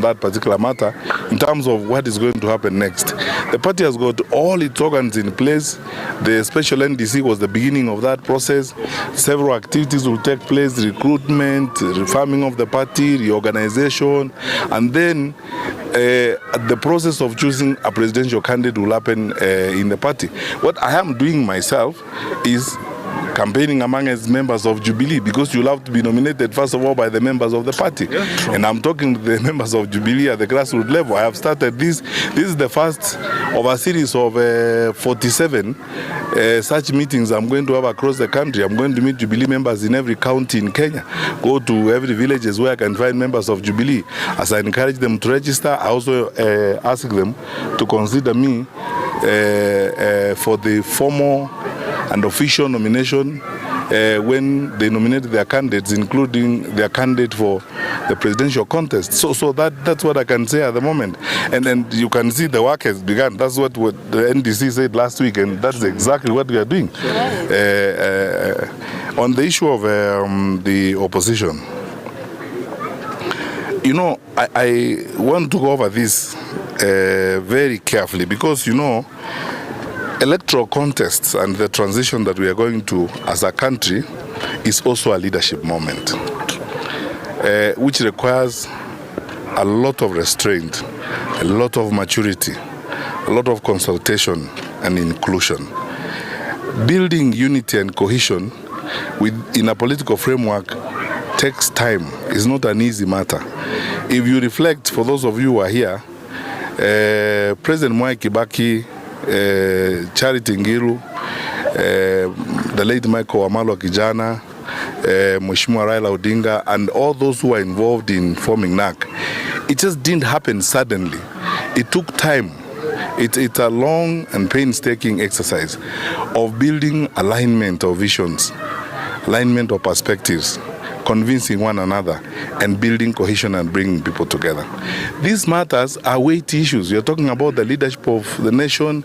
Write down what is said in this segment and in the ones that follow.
that particular matter in terms of what is going to happen next. The party has got all its organs in place. The special NDC was the beginning of that process. Several activities will take place: recruitment, reforming of the party, reorganization, and then the process of choosing a presidential candidate will happen in the party. What I am doing myself is campaigning among as members of Jubilee, because you'll have to be nominated first of all by the members of the party. And I'm talking to the members of Jubilee at the grassroots level. I have started this. This is the first of a series of 47 such meetings I'm going to have across the country. I'm going to meet Jubilee members in every county in Kenya, go to every villages where I can find members of Jubilee. As I encourage them to register, I also ask them to consider me for the formal and official nomination when they nominate their candidates, including their candidate for the presidential contest. So that's what I can say at the moment. And you can see the work has begun. That's what the NDC said last week, and that's exactly what we are doing. On the issue of the opposition, you know, I want to go over this very carefully, because, you know, electoral contests and the transition that we are going to as a country is also a leadership moment, which requires a lot of restraint, a lot of maturity, a lot of consultation and inclusion. Building unity and cohesion in a political framework takes time. It's not an easy matter. If you reflect, for those of you who are here, President Mwai Kibaki, Charity Ngilu, the late Michael Wamalwa Kijana, Mheshimiwa Raila Odinga, and all those who are involved in forming NAC, it just didn't happen suddenly. It took time. It's a long and painstaking exercise of building alignment of visions, alignment of perspectives, convincing one another, and building cohesion and bringing people together. These matters are weighty issues. You're talking about the leadership of the nation,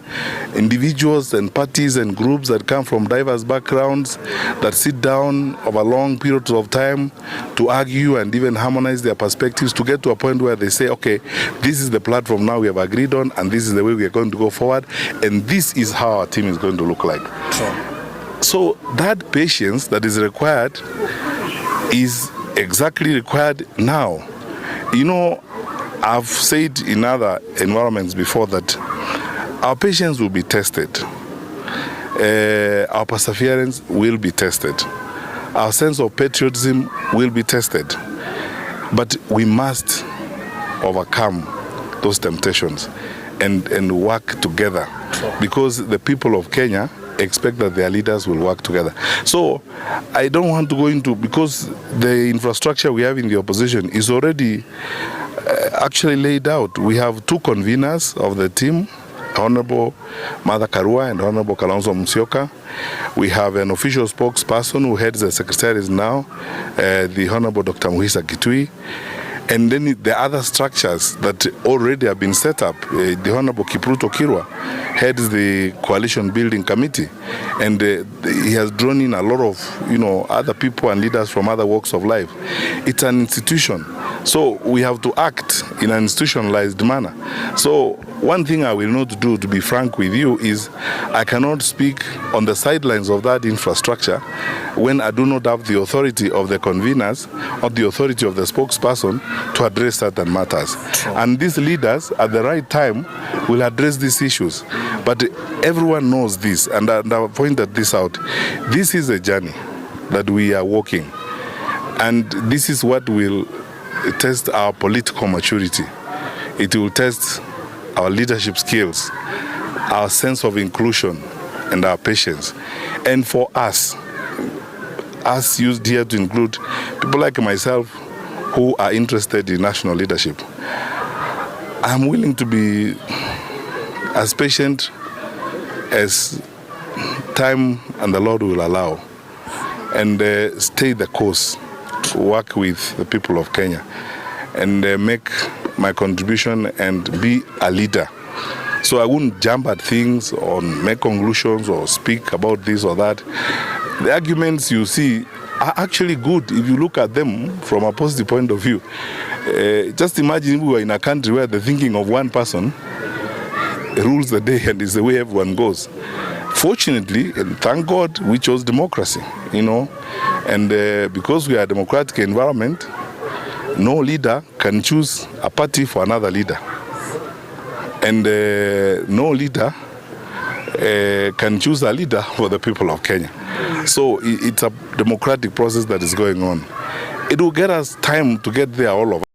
individuals and parties and groups that come from diverse backgrounds, that sit down over long periods of time to argue and even harmonize their perspectives to get to a point where they say, okay, this is the platform now we have agreed on, and this is the way we are going to go forward, and this is how our team is going to look like. Sure. So that patience that is required is exactly required now. You know, I've said in other environments before that our patience will be tested, our perseverance will be tested, our sense of patriotism will be tested, but we must overcome those temptations and work together, because the people of Kenya expect that their leaders will work together. So I don't want to go into, because the infrastructure we have in the opposition is already actually laid out. We have two conveners of the team, Honorable Martha Karua and Honorable Kalonzo Musyoka. We have an official spokesperson who heads the secretaries now, the Honorable Dr. Muhisa Kitui. And then the other structures that already have been set up, the Honorable Kipruto Kirwa heads the Coalition Building Committee, and he has drawn in a lot of, you know, other people and leaders from other walks of life. It's an institution, so we have to act in an institutionalized manner. So one thing I will not do, to be frank with you, is I cannot speak on the sidelines of that infrastructure when I do not have the authority of the conveners or the authority of the spokesperson to address certain matters. And these leaders, at the right time, will address these issues. But everyone knows this, and I pointed this out. This is a journey that we are walking, and this is what will test our political maturity. It will test our leadership skills, our sense of inclusion, and our patience. And for us used here to include people like myself who are interested in national leadership, I'm willing to be as patient as time and the Lord will allow, and stay the course, work with the people of Kenya, and make my contribution and be a leader. So I wouldn't jump at things or make conclusions or speak about this or that. The arguments you see are actually good if you look at them from a positive point of view. Just imagine we were in a country where the thinking of one person rules the day and is the way everyone goes. Fortunately, and thank God, we chose democracy, and because we are a democratic environment, no leader can choose a party for another leader, and no leader can choose a leader for the people of Kenya. So it's a democratic process that is going on. It will get us time to get there, all of us.